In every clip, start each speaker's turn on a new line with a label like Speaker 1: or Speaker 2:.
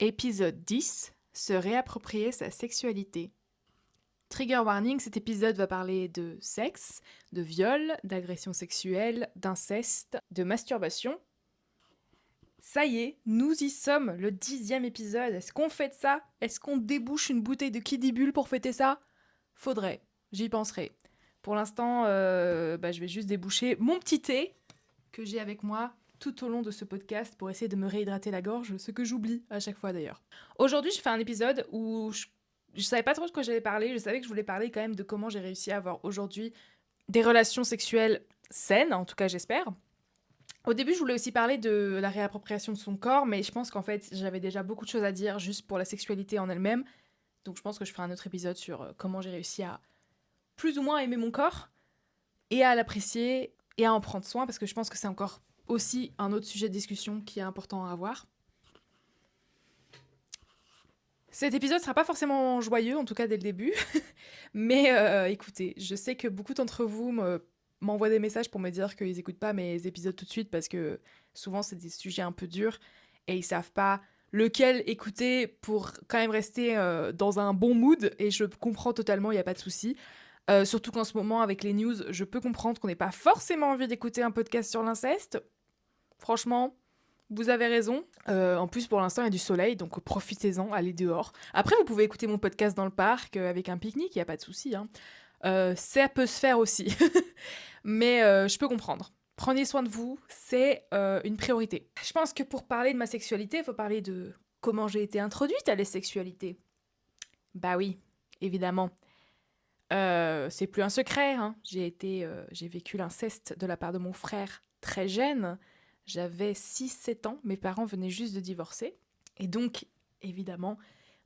Speaker 1: Épisode 10, se réapproprier sa sexualité. Trigger warning, cet épisode va parler de sexe, de viol, d'agression sexuelle, d'inceste, de masturbation. Ça y est, nous y sommes, le 10e épisode. Est-ce qu'on fête ça? Est-ce qu'on débouche une bouteille de Kidibule pour fêter ça? Faudrait, j'y penserai. Pour l'instant, je vais juste déboucher mon petit thé que j'ai avec moi tout au long de ce podcast pour essayer de me réhydrater la gorge, ce que j'oublie à chaque fois d'ailleurs. Aujourd'hui, je fais un épisode où je savais pas trop de quoi j'allais parler, je savais que je voulais parler quand même de comment j'ai réussi à avoir aujourd'hui des relations sexuelles saines, en tout cas j'espère. Au début, je voulais aussi parler de la réappropriation de son corps, mais je pense qu'en fait, j'avais déjà beaucoup de choses à dire juste pour la sexualité en elle-même. Donc je pense que je ferai un autre épisode sur comment j'ai réussi à plus ou moins aimer mon corps et à l'apprécier et à en prendre soin, parce que je pense que c'est encore aussi un autre sujet de discussion qui est important à avoir. Cet épisode sera pas forcément joyeux, en tout cas dès le début, mais écoutez, je sais que beaucoup d'entre vous m'envoient des messages pour me dire qu'ils écoutent pas mes épisodes tout de suite parce que souvent c'est des sujets un peu durs et ils savent pas lequel écouter pour quand même rester dans un bon mood, et je comprends totalement, il y a pas de souci. Surtout qu'en ce moment, avec les news, je peux comprendre qu'on n'ait pas forcément envie d'écouter un podcast sur l'inceste. Franchement, vous avez raison. En plus, pour l'instant, il y a du soleil, donc profitez-en, allez dehors. Après, vous pouvez écouter mon podcast dans le parc avec un pique-nique, il n'y a pas de souci. Hein. Ça peut se faire aussi. Mais je peux comprendre. Prenez soin de vous, c'est une priorité. Je pense que pour parler de ma sexualité, il faut parler de comment j'ai été introduite à la sexualité. Bah oui, évidemment. C'est plus un secret, hein. J'ai vécu l'inceste de la part de mon frère très jeune. J'avais 6-7 ans, mes parents venaient juste de divorcer. Et donc, évidemment,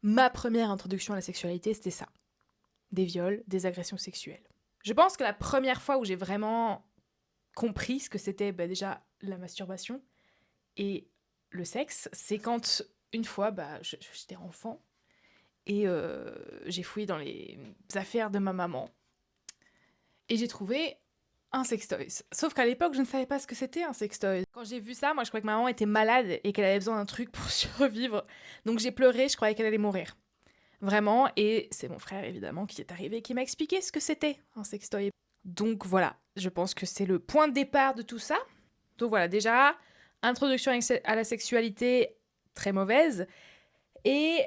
Speaker 1: ma première introduction à la sexualité, c'était ça. Des viols, des agressions sexuelles. Je pense que la première fois où j'ai vraiment compris ce que c'était déjà la masturbation et le sexe, c'est quand, une fois, j'étais enfant, et j'ai fouillé dans les affaires de ma maman. Et j'ai trouvé un sextoy. Sauf qu'à l'époque, je ne savais pas ce que c'était un sextoy. Quand j'ai vu ça, moi, je croyais que ma maman était malade et qu'elle avait besoin d'un truc pour survivre. Donc j'ai pleuré, je croyais qu'elle allait mourir. Vraiment, et c'est mon frère, évidemment, qui est arrivé et qui m'a expliqué ce que c'était un sextoy. Donc voilà, je pense que c'est le point de départ de tout ça. Donc voilà, déjà, introduction à la sexualité très mauvaise. Et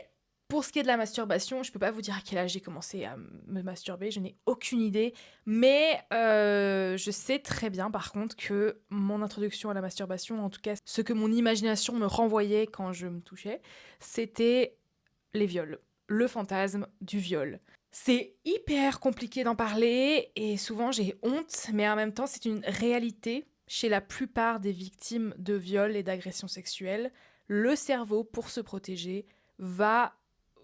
Speaker 1: pour ce qui est de la masturbation, je peux pas vous dire à quel âge j'ai commencé à me masturber, je n'ai aucune idée. Mais je sais très bien par contre que mon introduction à la masturbation, en tout cas ce que mon imagination me renvoyait quand je me touchais, c'était les viols, le fantasme du viol. C'est hyper compliqué d'en parler et souvent j'ai honte, mais en même temps c'est une réalité chez la plupart des victimes de viols et d'agressions sexuelles. Le cerveau, pour se protéger, va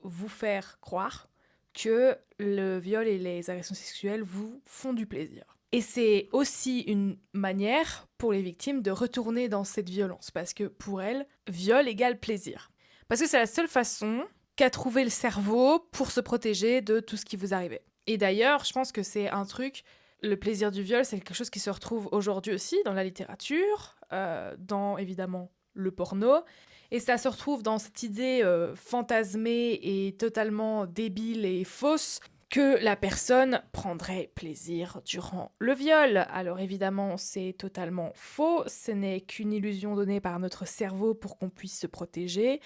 Speaker 1: vous faire croire que le viol et les agressions sexuelles vous font du plaisir. Et c'est aussi une manière pour les victimes de retourner dans cette violence, parce que pour elles, viol égale plaisir. Parce que c'est la seule façon qu'a trouvé le cerveau pour se protéger de tout ce qui vous arrivait. Et d'ailleurs, je pense que c'est un truc, le plaisir du viol, c'est quelque chose qui se retrouve aujourd'hui aussi dans la littérature, dans évidemment le porno, et ça se retrouve dans cette idée fantasmée et totalement débile et fausse que la personne prendrait plaisir durant le viol. Alors évidemment, c'est totalement faux, ce n'est qu'une illusion donnée par notre cerveau pour qu'on puisse se protéger.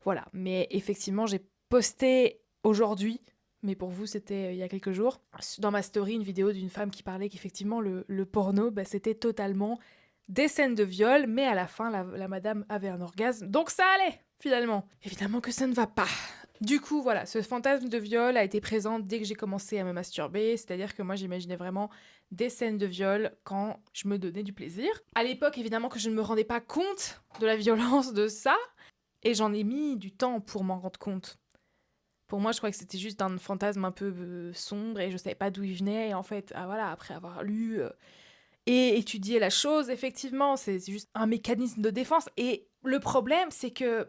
Speaker 1: Voilà, mais effectivement, j'ai posté aujourd'hui, mais pour vous, c'était il y a quelques jours, dans ma story, une vidéo d'une femme qui parlait qu'effectivement, le porno, c'était totalement des scènes de viol, mais à la fin, la madame avait un orgasme, donc ça allait, finalement. Évidemment que ça ne va pas. Du coup, voilà, ce fantasme de viol a été présent dès que j'ai commencé à me masturber, c'est-à-dire que moi, j'imaginais vraiment des scènes de viol quand je me donnais du plaisir. À l'époque, évidemment que je ne me rendais pas compte de la violence de ça, et j'en ai mis du temps pour m'en rendre compte. Pour moi, je croyais que c'était juste un fantasme un peu sombre et je savais pas d'où il venait. Et en fait, voilà, après avoir lu et étudié la chose, effectivement, c'est juste un mécanisme de défense. Et le problème, c'est que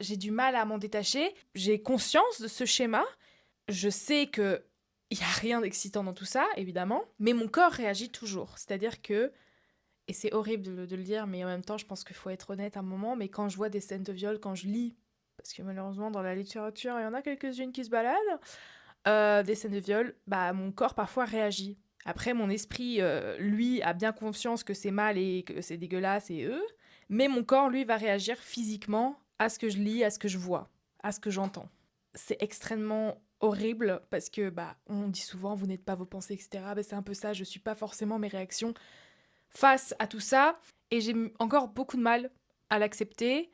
Speaker 1: j'ai du mal à m'en détacher. J'ai conscience de ce schéma. Je sais que il y a rien d'excitant dans tout ça, évidemment, mais mon corps réagit toujours. C'est-à-dire que, et c'est horrible de le dire, mais en même temps, je pense qu'il faut être honnête à un moment, mais quand je vois des scènes de viol, quand je lis parce que malheureusement dans la littérature, il y en a quelques-unes qui se baladent, des scènes de viol, bah mon corps parfois réagit. Après, mon esprit, lui, a bien conscience que c'est mal et que c'est dégueulasse et mais mon corps, lui, va réagir physiquement à ce que je lis, à ce que je vois, à ce que j'entends. C'est extrêmement horrible parce que bah on dit souvent vous n'êtes pas vos pensées, etc. Bah, c'est un peu ça, je suis pas forcément mes réactions face à tout ça et j'ai encore beaucoup de mal à l'accepter.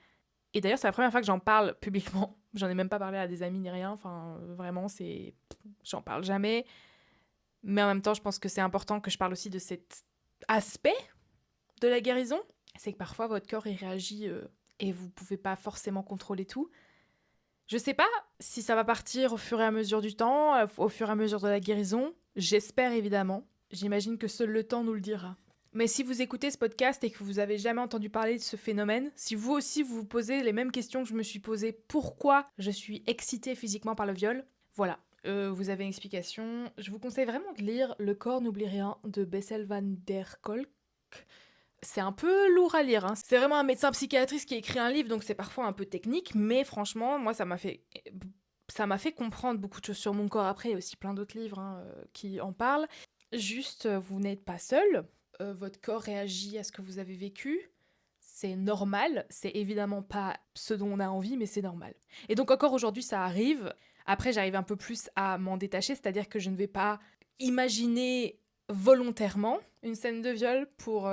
Speaker 1: Et d'ailleurs, c'est la première fois que j'en parle publiquement. J'en ai même pas parlé à des amis ni rien. Enfin, vraiment, c'est. J'en parle jamais. Mais en même temps, je pense que c'est important que je parle aussi de cet aspect de la guérison. C'est que parfois, votre corps, il réagit et vous pouvez pas forcément contrôler tout. Je sais pas si ça va partir au fur et à mesure du temps, au fur et à mesure de la guérison. J'espère évidemment. J'imagine que seul le temps nous le dira. Mais si vous écoutez ce podcast et que vous avez jamais entendu parler de ce phénomène, si vous aussi vous vous posez les mêmes questions que je me suis posées, pourquoi je suis excitée physiquement par le viol, voilà, vous avez une explication. Je vous conseille vraiment de lire Le corps n'oublie rien de Bessel van der Kolk. C'est un peu lourd à lire, hein. C'est vraiment un médecin psychiatriste qui a écrit un livre, donc c'est parfois un peu technique, mais franchement, moi ça m'a fait comprendre beaucoup de choses sur mon corps. Après, il y a aussi plein d'autres livres qui en parlent. Juste, vous n'êtes pas seul. Votre corps réagit à ce que vous avez vécu. C'est normal. C'est évidemment pas ce dont on a envie, mais c'est normal. Et donc encore aujourd'hui, ça arrive. Après, j'arrive un peu plus à m'en détacher, c'est-à-dire que je ne vais pas imaginer volontairement une scène de viol pour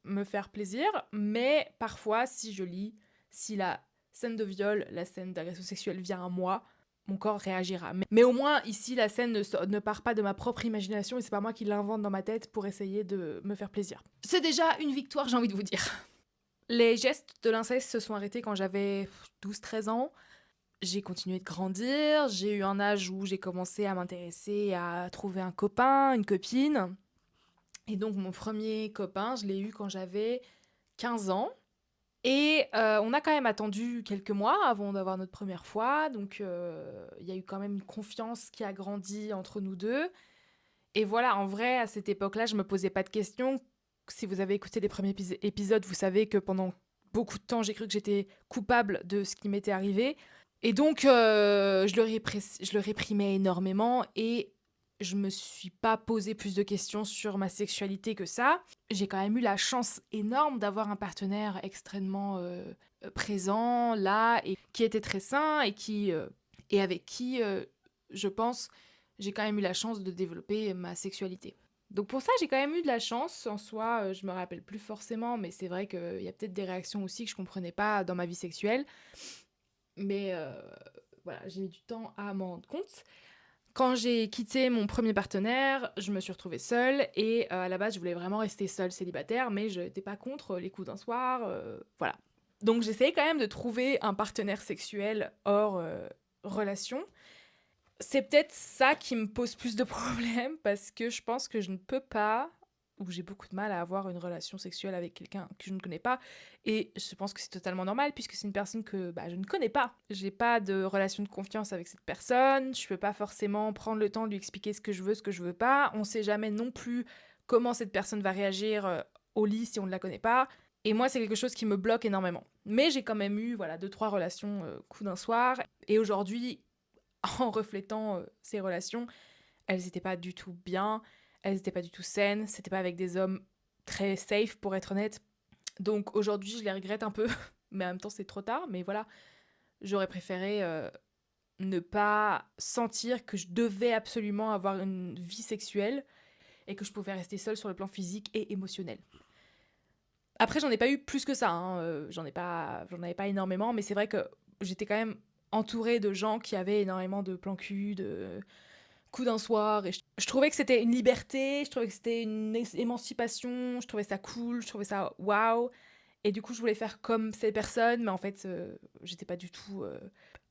Speaker 1: me faire plaisir, mais parfois, si je lis, si la scène de viol, la scène d'agression sexuelle vient à moi, mon corps réagira. Mais au moins, ici, la scène ne part pas de ma propre imagination et c'est pas moi qui l'invente dans ma tête pour essayer de me faire plaisir. C'est déjà une victoire, j'ai envie de vous dire. Les gestes de l'inceste se sont arrêtés quand j'avais 12-13 ans. J'ai continué de grandir, j'ai eu un âge où j'ai commencé à m'intéresser, à trouver un copain, une copine. Et donc mon premier copain, je l'ai eu quand j'avais 15 ans. Et on a quand même attendu quelques mois avant d'avoir notre première fois, donc il y a eu quand même une confiance qui a grandi entre nous deux. Et voilà, en vrai, à cette époque-là, je me posais pas de questions. Si vous avez écouté les premiers épisodes, vous savez que pendant beaucoup de temps, j'ai cru que j'étais coupable de ce qui m'était arrivé. Et donc, je le réprimais énormément et je me suis pas posé plus de questions sur ma sexualité que ça. J'ai quand même eu la chance énorme d'avoir un partenaire extrêmement présent, là, et qui était très sain et avec qui, je pense, j'ai quand même eu la chance de développer ma sexualité. Donc pour ça, j'ai quand même eu de la chance. En soi, je me rappelle plus forcément, mais c'est vrai qu'il y a peut-être des réactions aussi que je comprenais pas dans ma vie sexuelle. Mais voilà, j'ai mis du temps à m'en rendre compte. Quand j'ai quitté mon premier partenaire, je me suis retrouvée seule et à la base, je voulais vraiment rester seule, célibataire, mais je n'étais pas contre les coups d'un soir, voilà. Donc j'essayais quand même de trouver un partenaire sexuel hors relation. C'est peut-être ça qui me pose plus de problèmes parce que je pense que je ne peux pas, ou j'ai beaucoup de mal à avoir une relation sexuelle avec quelqu'un que je ne connais pas. Et je pense que c'est totalement normal puisque c'est une personne que bah, je ne connais pas. J'ai pas de relation de confiance avec cette personne. Je peux pas forcément prendre le temps de lui expliquer ce que je veux pas. On sait jamais non plus comment cette personne va réagir au lit si on ne la connaît pas. Et moi, c'est quelque chose qui me bloque énormément. Mais j'ai quand même eu voilà, 2-3 relations coup d'un soir. Et aujourd'hui, en reflétant ces relations, elles n'étaient pas du tout bien, elles n'étaient pas du tout saines, c'était pas avec des hommes très safe pour être honnête. Donc aujourd'hui, je les regrette un peu, mais en même temps, c'est trop tard. Mais voilà, j'aurais préféré ne pas sentir que je devais absolument avoir une vie sexuelle et que je pouvais rester seule sur le plan physique et émotionnel. Après, j'en ai pas eu plus que ça, hein. J'en avais pas énormément, mais c'est vrai que j'étais quand même entourée de gens qui avaient énormément de plans cul, de coups d'un soir. Et je trouvais que c'était une liberté, je trouvais que c'était une émancipation, je trouvais ça cool, je trouvais ça waouh. Et du coup, je voulais faire comme ces personnes, mais en fait, j'étais pas du tout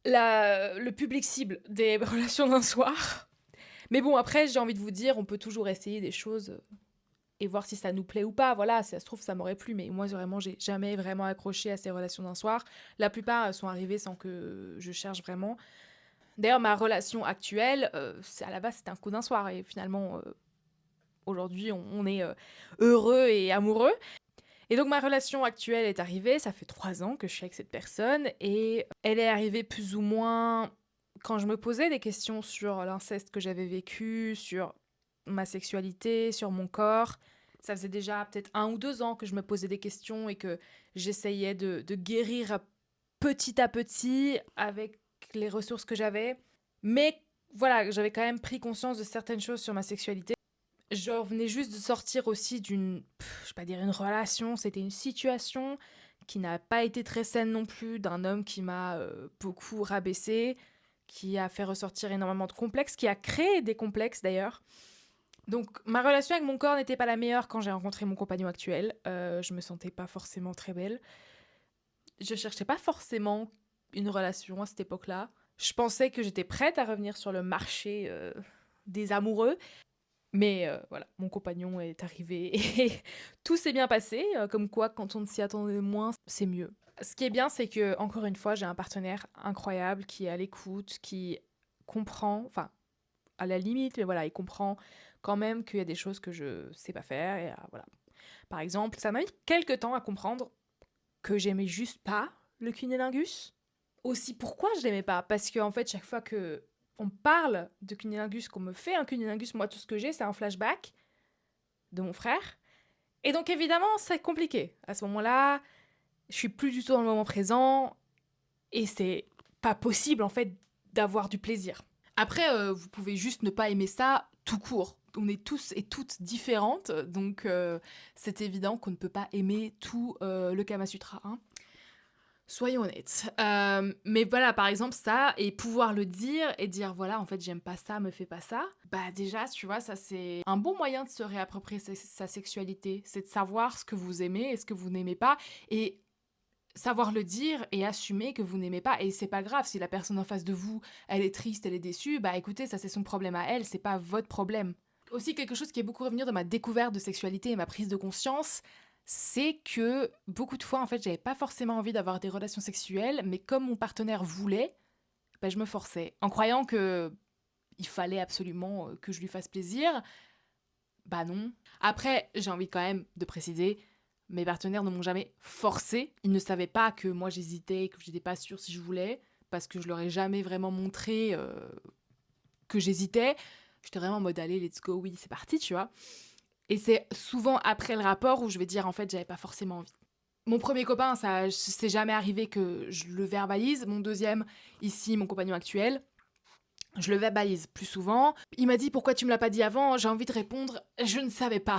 Speaker 1: le public cible des relations d'un soir. Mais bon, après, j'ai envie de vous dire, on peut toujours essayer des choses et voir si ça nous plaît ou pas. Voilà, si ça se trouve, ça m'aurait plu, mais moi, vraiment, j'ai jamais vraiment accroché à ces relations d'un soir. La plupart sont arrivées sans que je cherche vraiment. D'ailleurs, ma relation actuelle, à la base, c'était un coup d'un soir. Et finalement, aujourd'hui, on est heureux et amoureux. Et donc ma relation actuelle est arrivée, ça fait 3 ans que je suis avec cette personne et elle est arrivée plus ou moins quand je me posais des questions sur l'inceste que j'avais vécu, sur ma sexualité, sur mon corps. Ça faisait déjà peut-être 1 ou 2 ans que je me posais des questions et que j'essayais de guérir petit à petit avec les ressources que j'avais. Mais voilà, j'avais quand même pris conscience de certaines choses sur ma sexualité. Je venais juste de sortir aussi je vais pas dire une relation, c'était une situation qui n'a pas été très saine non plus, d'un homme qui m'a beaucoup rabaissée, qui a fait ressortir énormément de complexes, qui a créé des complexes d'ailleurs. Donc ma relation avec mon corps n'était pas la meilleure quand j'ai rencontré mon compagnon actuel. Je me sentais pas forcément très belle. Je cherchais pas forcément une relation à cette époque-là. Je pensais que j'étais prête à revenir sur le marché des amoureux. Mais voilà, mon compagnon est arrivé et tout s'est bien passé. Comme quoi, quand on ne s'y attendait moins, c'est mieux. Ce qui est bien, c'est que, encore une fois, j'ai un partenaire incroyable qui est à l'écoute, qui comprend, enfin, à la limite, mais voilà, il comprend quand même qu'il y a des choses que je sais pas faire. Et voilà. Par exemple, ça m'a mis quelques temps à comprendre que j'aimais juste pas le cunnilingus. Aussi, pourquoi je l'aimais pas? Parce qu'en fait, chaque fois que on parle de cunnilingus, qu'on me fait un cunnilingus, moi, tout ce que j'ai, c'est un flashback de mon frère. Et donc, évidemment, c'est compliqué. À ce moment-là, je suis plus du tout dans le moment présent et c'est pas possible, en fait, d'avoir du plaisir. Après, vous pouvez juste ne pas aimer ça tout court. On est tous et toutes différentes, donc c'est évident qu'on ne peut pas aimer tout le Kama Sutra, hein. Soyons honnêtes. Mais voilà, par exemple, ça, et pouvoir le dire et dire voilà, en fait, j'aime pas ça, me fais pas ça. Bah, déjà, tu vois, ça, c'est un bon moyen de se réapproprier sa sexualité. C'est de savoir ce que vous aimez et ce que vous n'aimez pas. Et savoir le dire et assumer que vous n'aimez pas. Et c'est pas grave si la personne en face de vous, elle est triste, elle est déçue. Bah, écoutez, ça, c'est son problème à elle, c'est pas votre problème. Aussi, quelque chose qui est beaucoup revenu dans ma découverte de sexualité et ma prise de conscience, c'est que beaucoup de fois, en fait, j'avais pas forcément envie d'avoir des relations sexuelles, mais comme mon partenaire voulait, bah, je me forçais. En croyant que il fallait absolument que je lui fasse plaisir, bah non. Après, j'ai envie quand même de préciser, mes partenaires ne m'ont jamais forcé. Ils ne savaient pas que moi j'hésitais, que j'étais pas sûre si je voulais, parce que je leur ai jamais vraiment montré que j'hésitais. J'étais vraiment en mode allez, let's go, oui, c'est parti, tu vois. Et c'est souvent après le rapport où je vais dire en fait, j'avais pas forcément envie. Mon premier copain, ça c'est jamais arrivé que je le verbalise. Mon deuxième, ici, mon compagnon actuel, je le verbalise plus souvent. Il m'a dit pourquoi tu me l'as pas dit avant. J'ai envie de répondre, je ne savais pas.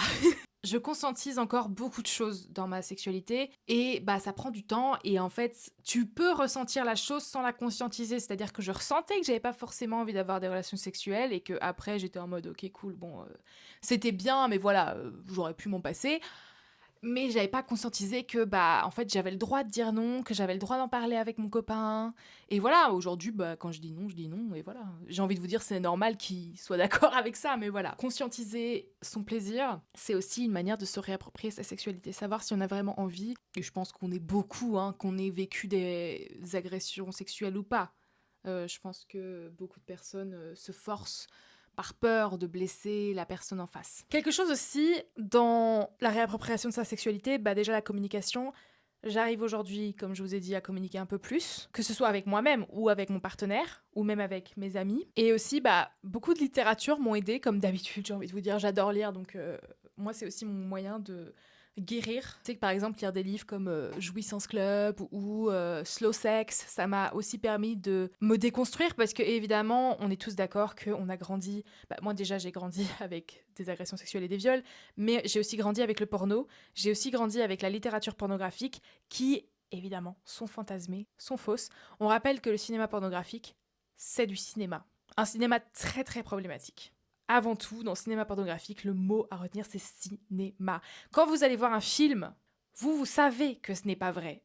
Speaker 1: Je conscientise encore beaucoup de choses dans ma sexualité et bah ça prend du temps et en fait tu peux ressentir la chose sans la conscientiser, c'est-à-dire que je ressentais que j'avais pas forcément envie d'avoir des relations sexuelles et que après j'étais en mode ok cool bon c'était bien mais voilà j'aurais pu m'en passer. Mais j'avais pas conscientisé que bah en fait j'avais le droit de dire non, que j'avais le droit d'en parler avec mon copain. Et voilà, aujourd'hui bah quand je dis non et voilà. J'ai envie de vous dire c'est normal qu'il soit d'accord avec ça mais voilà, conscientiser son plaisir, c'est aussi une manière de se réapproprier sa sexualité, savoir si on a vraiment envie. Et je pense qu'on est beaucoup hein, qu'on ait vécu des agressions sexuelles ou pas. Je pense que beaucoup de personnes se forcent par peur de blesser la personne en face. Quelque chose aussi dans la réappropriation de sa sexualité, bah déjà la communication. J'arrive aujourd'hui, comme je vous ai dit, à communiquer un peu plus, que ce soit avec moi-même ou avec mon partenaire, ou même avec mes amis. Et aussi, bah, beaucoup de littérature m'ont aidé, comme d'habitude, j'ai envie de vous dire, j'adore lire, donc moi c'est aussi mon moyen de guérir. Tu sais que par exemple, lire des livres comme Jouissance Club ou Slow Sex, ça m'a aussi permis de me déconstruire parce que évidemment, on est tous d'accord qu'on a grandi. Bah, moi déjà, j'ai grandi avec des agressions sexuelles et des viols, mais j'ai aussi grandi avec le porno. J'ai aussi grandi avec la littérature pornographique qui, évidemment, sont fantasmées, sont fausses. On rappelle que le cinéma pornographique, c'est du cinéma. Un cinéma très très problématique. Avant tout, dans le cinéma pornographique, le mot à retenir, c'est cinéma. Quand vous allez voir un film, vous savez que ce n'est pas vrai.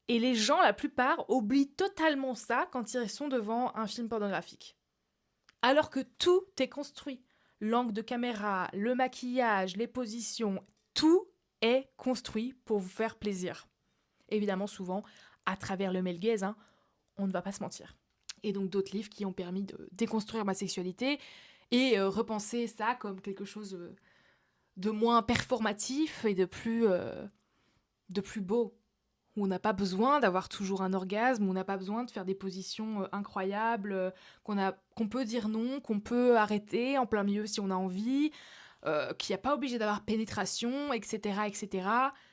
Speaker 1: Et les gens, la plupart, oublient totalement ça quand ils sont devant un film pornographique. Alors que tout est construit. L'angle de caméra, le maquillage, les positions, tout est construit pour vous faire plaisir. Évidemment, souvent, à travers le male gaze, hein, on ne va pas se mentir. Et donc d'autres livres qui ont permis de déconstruire ma sexualité et repenser ça comme quelque chose de moins performatif et de plus de plus beau, où on n'a pas besoin d'avoir toujours un orgasme, où on n'a pas besoin de faire des positions incroyables, qu'on peut dire non, qu'on peut arrêter en plein milieu si on a envie, qu'il n'y a pas obligé d'avoir pénétration, etc., etc.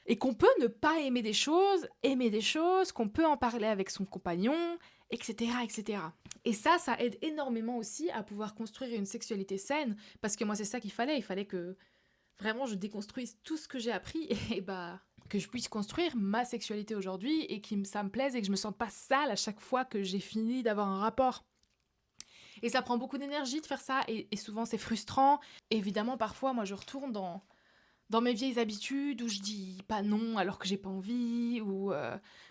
Speaker 1: Et qu'on peut ne pas aimer des choses, qu'on peut en parler avec son compagnon, etc., etc. Et ça aide énormément aussi à pouvoir construire une sexualité saine, parce que moi c'est ça qu'il fallait que vraiment je déconstruise tout ce que j'ai appris et bah que je puisse construire ma sexualité aujourd'hui et que ça me plaise et que je me sente pas sale à chaque fois que j'ai fini d'avoir un rapport. Et ça prend beaucoup d'énergie de faire ça et souvent c'est frustrant. Évidemment parfois moi je retourne dans mes vieilles habitudes où je dis pas non alors que j'ai pas envie ou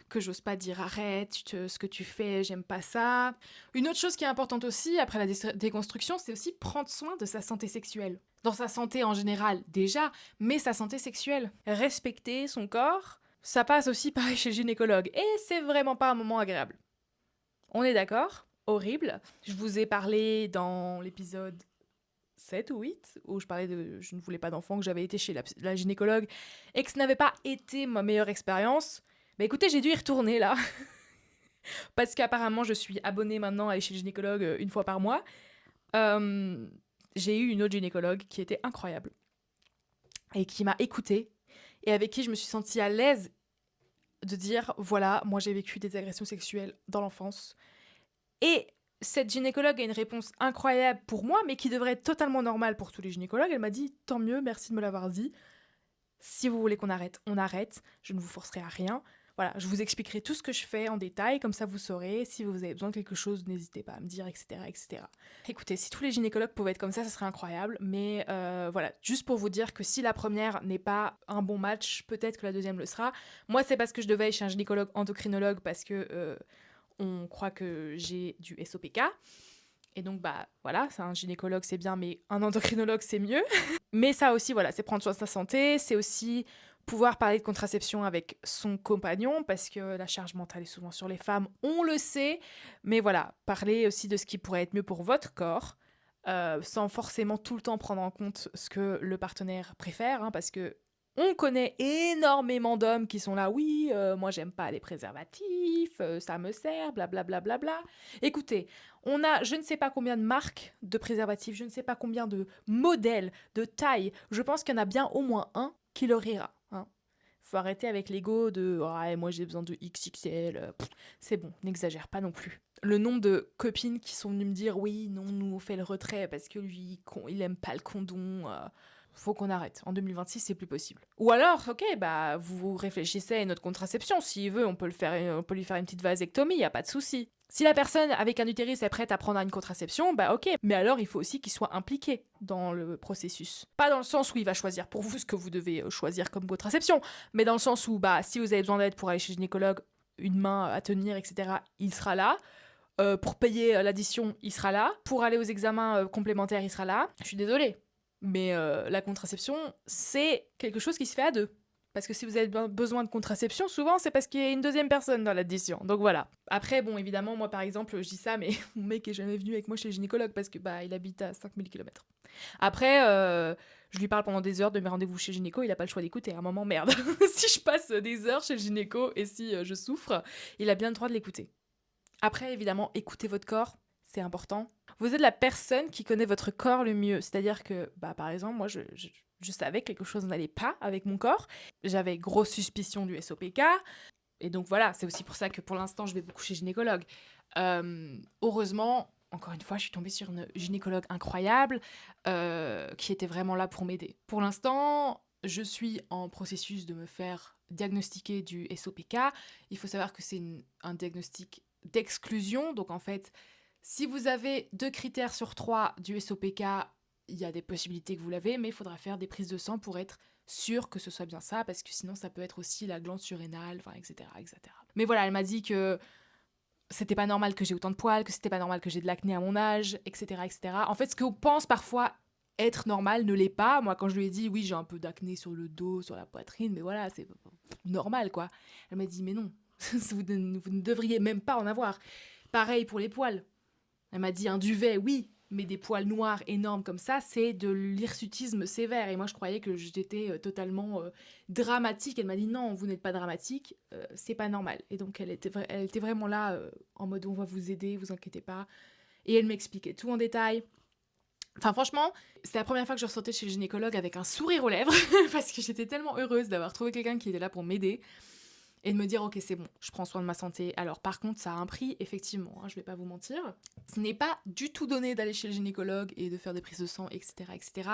Speaker 1: que j'ose pas dire arrête ce que tu fais, j'aime pas ça. Une autre chose qui est importante aussi après la déconstruction, c'est aussi prendre soin de sa santé sexuelle. Dans sa santé en général déjà, mais sa santé sexuelle. Respecter son corps, ça passe aussi pareil chez le gynécologue et c'est vraiment pas un moment agréable. On est d'accord? Horrible. Je vous ai parlé dans l'épisode 7 ou 8, où je parlais de je ne voulais pas d'enfant, que j'avais été chez la gynécologue et que ce n'avait pas été ma meilleure expérience. Bah écoutez, j'ai dû y retourner là. Parce qu'apparemment, je suis abonnée maintenant à aller chez le gynécologue une fois par mois. J'ai eu une autre gynécologue qui était incroyable et qui m'a écoutée et avec qui je me suis sentie à l'aise de dire voilà, moi j'ai vécu des agressions sexuelles dans l'enfance. Et cette gynécologue a une réponse incroyable pour moi, mais qui devrait être totalement normale pour tous les gynécologues. Elle m'a dit « Tant mieux, merci de me l'avoir dit. Si vous voulez qu'on arrête, on arrête. Je ne vous forcerai à rien. Voilà, je vous expliquerai tout ce que je fais en détail, comme ça vous saurez. Si vous avez besoin de quelque chose, n'hésitez pas à me dire, etc. etc. » Écoutez, si tous les gynécologues pouvaient être comme ça serait incroyable. Mais voilà, juste pour vous dire que si la première n'est pas un bon match, peut-être que la deuxième le sera. Moi, c'est parce que je devais aller chez un gynécologue endocrinologue, parce que... on croit que j'ai du SOPK. Et donc, bah voilà, c'est un gynécologue, c'est bien, mais un endocrinologue, c'est mieux. Mais ça aussi, voilà, c'est prendre soin de sa santé, c'est aussi pouvoir parler de contraception avec son compagnon, parce que la charge mentale est souvent sur les femmes, on le sait. Mais voilà, parler aussi de ce qui pourrait être mieux pour votre corps, sans forcément tout le temps prendre en compte ce que le partenaire préfère, hein, parce que on connaît énormément d'hommes qui sont là, oui, moi j'aime pas les préservatifs, ça me sert, blablabla. Bla, bla, bla. Écoutez, on a je ne sais pas combien de marques de préservatifs, je ne sais pas combien de modèles, de tailles. Je pense qu'il y en a bien au moins un qui leur ira. Hein. Faut arrêter avec l'ego de ouais, moi j'ai besoin de XXL. C'est bon, n'exagère pas non plus. Le nombre de copines qui sont venues me dire oui, non, nous on fait le retrait parce que lui, il aime pas le condom. Faut qu'on arrête. En 2026, c'est plus possible. Ou alors, ok, bah vous réfléchissez à une autre contraception. S'il veut, on peut lui faire une petite vasectomie, y a pas de souci. Si la personne avec un utérus est prête à prendre une contraception, bah ok. Mais alors, il faut aussi qu'il soit impliqué dans le processus. Pas dans le sens où il va choisir pour vous ce que vous devez choisir comme contraception, mais dans le sens où, bah, si vous avez besoin d'aide pour aller chez le gynécologue, une main à tenir, etc., il sera là. Pour payer l'addition, il sera là. Pour aller aux examens complémentaires, il sera là. Je suis désolée. Mais la contraception, c'est quelque chose qui se fait à deux. Parce que si vous avez besoin de contraception, souvent c'est parce qu'il y a une deuxième personne dans l'addition. Donc voilà. Après, bon, évidemment, moi par exemple, je dis ça, mais mon mec est jamais venu avec moi chez le gynécologue parce que bah il habite à 5000 km. Après, je lui parle pendant des heures de mes rendez-vous chez le gynéco, il a pas le choix d'écouter. À un moment, merde. Si je passe des heures chez le gynéco et si je souffre, il a bien le droit de l'écouter. Après, évidemment, écoutez votre corps, c'est important. Vous êtes la personne qui connaît votre corps le mieux. C'est-à-dire que, bah, par exemple, moi, je savais que quelque chose n'allait pas avec mon corps. J'avais grosse suspicion du SOPK. Et donc voilà, c'est aussi pour ça que pour l'instant, je vais beaucoup chez gynécologue. Heureusement, encore une fois, je suis tombée sur une gynécologue incroyable qui était vraiment là pour m'aider. Pour l'instant, je suis en processus de me faire diagnostiquer du SOPK. Il faut savoir que c'est un diagnostic d'exclusion. Donc en fait, si vous avez 2 critères sur 3 du SOPK, il y a des possibilités que vous l'avez, mais il faudra faire des prises de sang pour être sûr que ce soit bien ça, parce que sinon ça peut être aussi la glande surrénale, enfin, etc., etc. Mais voilà, elle m'a dit que c'était pas normal que j'ai autant de poils, que c'était pas normal que j'ai de l'acné à mon âge, etc., etc. En fait, ce qu'on pense parfois être normal ne l'est pas. Moi, quand je lui ai dit, oui, j'ai un peu d'acné sur le dos, sur la poitrine, mais voilà, c'est normal, quoi. Elle m'a dit, mais non, vous ne devriez même pas en avoir. Pareil pour les poils. Elle m'a dit un duvet, oui, mais des poils noirs énormes comme ça, c'est de l'hirsutisme sévère. Et moi, je croyais que j'étais totalement dramatique. Elle m'a dit non, vous n'êtes pas dramatique, c'est pas normal. Et donc, elle était vraiment là, en mode on va vous aider, vous inquiétez pas. Et elle m'expliquait tout en détail. Enfin, franchement, c'est la première fois que je ressortais chez le gynécologue avec un sourire aux lèvres, parce que j'étais tellement heureuse d'avoir trouvé quelqu'un qui était là pour m'aider. Et de me dire, ok, c'est bon, je prends soin de ma santé. Alors par contre, ça a un prix, effectivement, hein, je vais pas vous mentir. Ce n'est pas du tout donné d'aller chez le gynécologue et de faire des prises de sang, etc. etc.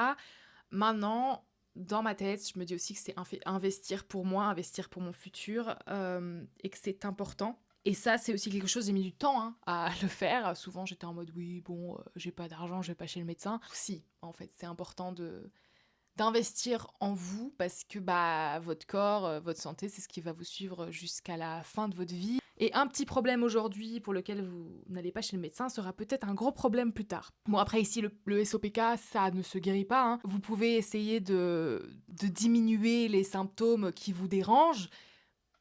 Speaker 1: Maintenant, dans ma tête, je me dis aussi que c'est investir pour moi, investir pour mon futur, et que c'est important. Et ça, c'est aussi quelque chose, j'ai mis du temps à le faire. Souvent, j'étais en mode, oui, bon, j'ai pas d'argent, je vais pas chez le médecin. Si, en fait, c'est important d'investir en vous parce que votre corps, votre santé, c'est ce qui va vous suivre jusqu'à la fin de votre vie. Et un petit problème aujourd'hui pour lequel vous n'allez pas chez le médecin sera peut-être un gros problème plus tard. Bon, après ici, le SOPK, ça ne se guérit pas. Hein. Vous pouvez essayer de diminuer les symptômes qui vous dérangent,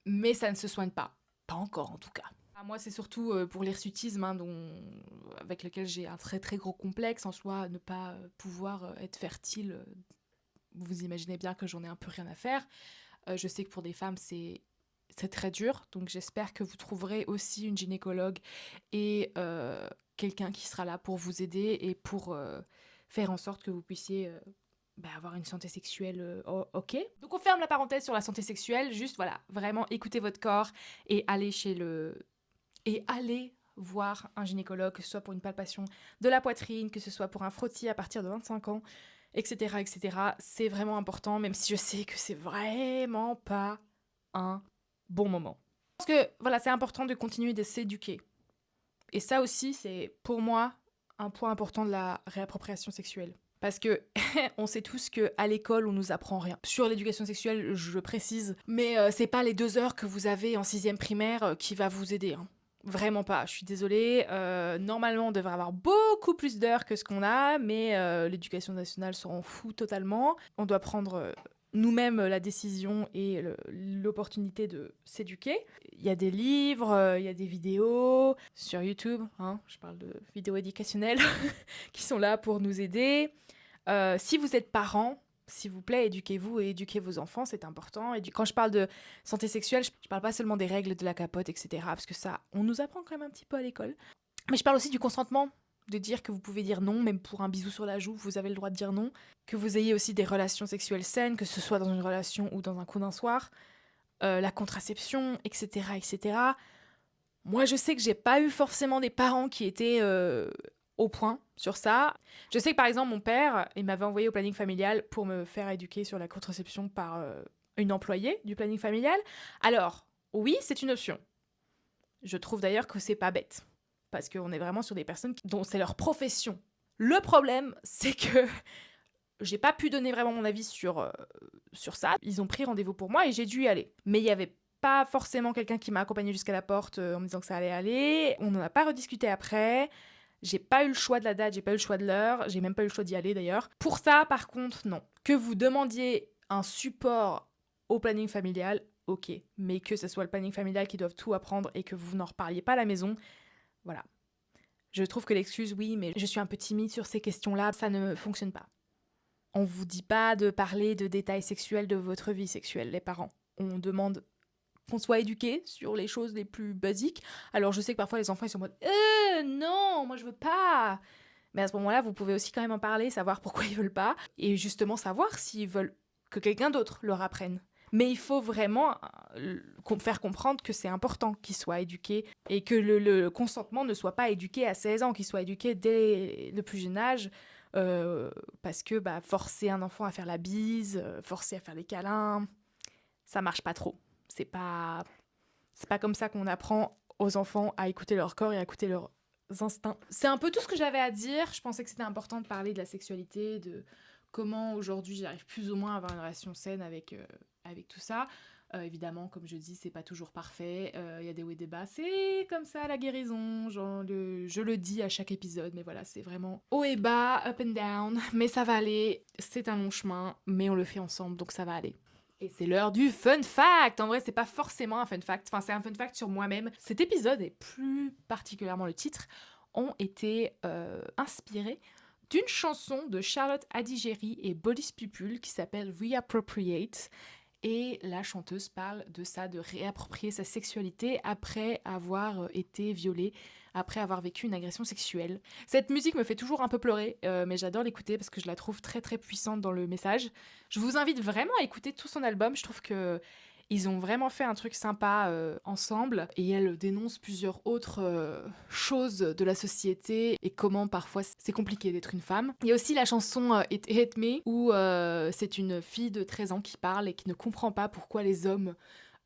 Speaker 1: mais ça ne se soigne pas. Pas encore en tout cas. Moi, c'est surtout pour l'hirsutisme, avec lequel j'ai un très très gros complexe en soi, ne pas pouvoir être fertile. Vous imaginez bien que j'en ai un peu rien à faire. Je sais que pour des femmes, c'est très dur. Donc j'espère que vous trouverez aussi une gynécologue et quelqu'un qui sera là pour vous aider et pour faire en sorte que vous puissiez avoir une santé sexuelle ok. Donc on ferme la parenthèse sur la santé sexuelle. Juste voilà, vraiment écoutez votre corps et allez voir un gynécologue, que ce soit pour une palpation de la poitrine, que ce soit pour un frottis à partir de 25 ans, etc., etc. C'est vraiment important, même si je sais que c'est vraiment pas un bon moment. Parce que, voilà, c'est important de continuer de s'éduquer. Et ça aussi, c'est, pour moi, un point important de la réappropriation sexuelle. Parce que on sait tous qu'à l'école, on nous apprend rien. Sur l'éducation sexuelle, je précise, mais c'est pas les 2 heures que vous avez en 6e primaire qui va vous aider. Hein. Vraiment pas, je suis désolée. Normalement, on devrait avoir beaucoup plus d'heures que ce qu'on a, mais l'éducation nationale s'en fout totalement. On doit prendre nous-mêmes la décision et l'opportunité de s'éduquer. Il y a des livres, il y a des vidéos sur YouTube, je parle de vidéos éducationnelles, qui sont là pour nous aider. Si vous êtes parent, s'il vous plaît, éduquez-vous et éduquez vos enfants, c'est important. Et quand je parle de santé sexuelle, je parle pas seulement des règles de la capote, etc. Parce que ça, on nous apprend quand même un petit peu à l'école. Mais je parle aussi du consentement, de dire que vous pouvez dire non, même pour un bisou sur la joue, vous avez le droit de dire non. Que vous ayez aussi des relations sexuelles saines, que ce soit dans une relation ou dans un coup d'un soir. La contraception, etc., etc. Moi, je sais que j'ai pas eu forcément des parents qui étaient au point sur ça. Je sais que par exemple, mon père, il m'avait envoyé au planning familial pour me faire éduquer sur la contraception par une employée du planning familial. Alors, oui, c'est une option. Je trouve d'ailleurs que c'est pas bête. Parce qu'on est vraiment sur des personnes dont c'est leur profession. Le problème, c'est que j'ai pas pu donner vraiment mon avis sur ça. Ils ont pris rendez-vous pour moi et j'ai dû y aller. Mais il y avait pas forcément quelqu'un qui m'a accompagnée jusqu'à la porte en me disant que ça allait aller. On n'en a pas rediscuté après. J'ai pas eu le choix de la date, j'ai pas eu le choix de l'heure, j'ai même pas eu le choix d'y aller d'ailleurs. Pour ça, par contre, non. Que vous demandiez un support au planning familial, ok. Mais que ce soit le planning familial qui doive tout apprendre et que vous n'en reparliez pas à la maison, voilà. Je trouve que l'excuse, oui, mais je suis un peu timide sur ces questions-là, ça ne fonctionne pas. On vous dit pas de parler de détails sexuels de votre vie sexuelle, les parents. On demande qu'on soit éduqué sur les choses les plus basiques. Alors je sais que parfois les enfants ils sont en mode non, moi je veux pas. Mais à ce moment-là, vous pouvez aussi quand même en parler, savoir pourquoi ils veulent pas et justement savoir s'ils veulent que quelqu'un d'autre leur apprenne. Mais il faut vraiment faire comprendre que c'est important qu'ils soient éduqués et que le consentement ne soit pas éduqué à 16 ans, qu'il soit éduqué dès le plus jeune âge. Parce que forcer un enfant à faire la bise, forcer à faire des câlins, ça marche pas trop. C'est pas comme ça qu'on apprend aux enfants à écouter leur corps et à écouter leurs instincts. C'est un peu tout ce que j'avais à dire. Je pensais que c'était important de parler de la sexualité, de comment aujourd'hui j'arrive plus ou moins à avoir une relation saine avec tout ça. Évidemment, comme je dis, c'est pas toujours parfait. Y a des hauts et des bas. C'est comme ça la guérison. Je le dis à chaque épisode, mais voilà, c'est vraiment haut et bas, up and down. Mais ça va aller. C'est un long chemin, mais on le fait ensemble, donc ça va aller. Et c'est l'heure du fun fact. En vrai, c'est pas forcément un fun fact. Enfin, c'est un fun fact sur moi-même. Cet épisode, et plus particulièrement le titre, ont été inspirés d'une chanson de Charlotte Adigéry et Boris Pupul qui s'appelle Reappropriate. Et la chanteuse parle de ça, de réapproprier sa sexualité après avoir été violée, après avoir vécu une agression sexuelle. Cette musique me fait toujours un peu pleurer, mais j'adore l'écouter parce que je la trouve très très puissante dans le message. Je vous invite vraiment à écouter tout son album, je trouve que ils ont vraiment fait un truc sympa ensemble et elle dénonce plusieurs autres choses de la société et comment parfois c'est compliqué d'être une femme. Il y a aussi la chanson Hate Me où c'est une fille de 13 ans qui parle et qui ne comprend pas pourquoi les hommes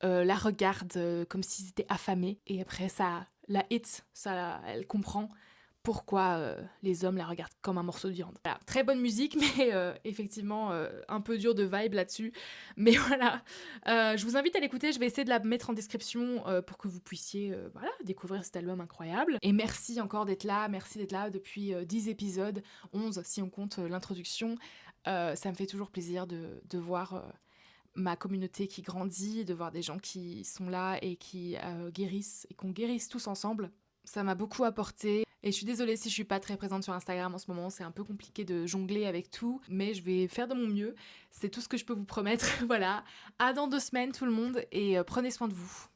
Speaker 1: la regardent comme s'ils étaient affamés et après ça la hit, ça elle comprend pourquoi les hommes la regardent comme un morceau de viande. Voilà, très bonne musique, mais effectivement un peu dur de vibe là-dessus. Mais voilà, je vous invite à l'écouter, je vais essayer de la mettre en description pour que vous puissiez voilà, découvrir cet album incroyable. Et merci encore d'être là, merci d'être là depuis 10 épisodes, 11 si on compte l'introduction. Ça me fait toujours plaisir de voir ma communauté qui grandit, de voir des gens qui sont là et qui guérissent, et qu'on guérisse tous ensemble. Ça m'a beaucoup apporté. Et je suis désolée si je suis pas très présente sur Instagram en ce moment, c'est un peu compliqué de jongler avec tout, mais je vais faire de mon mieux. C'est tout ce que je peux vous promettre. Voilà. À dans 2 semaines tout le monde et prenez soin de vous.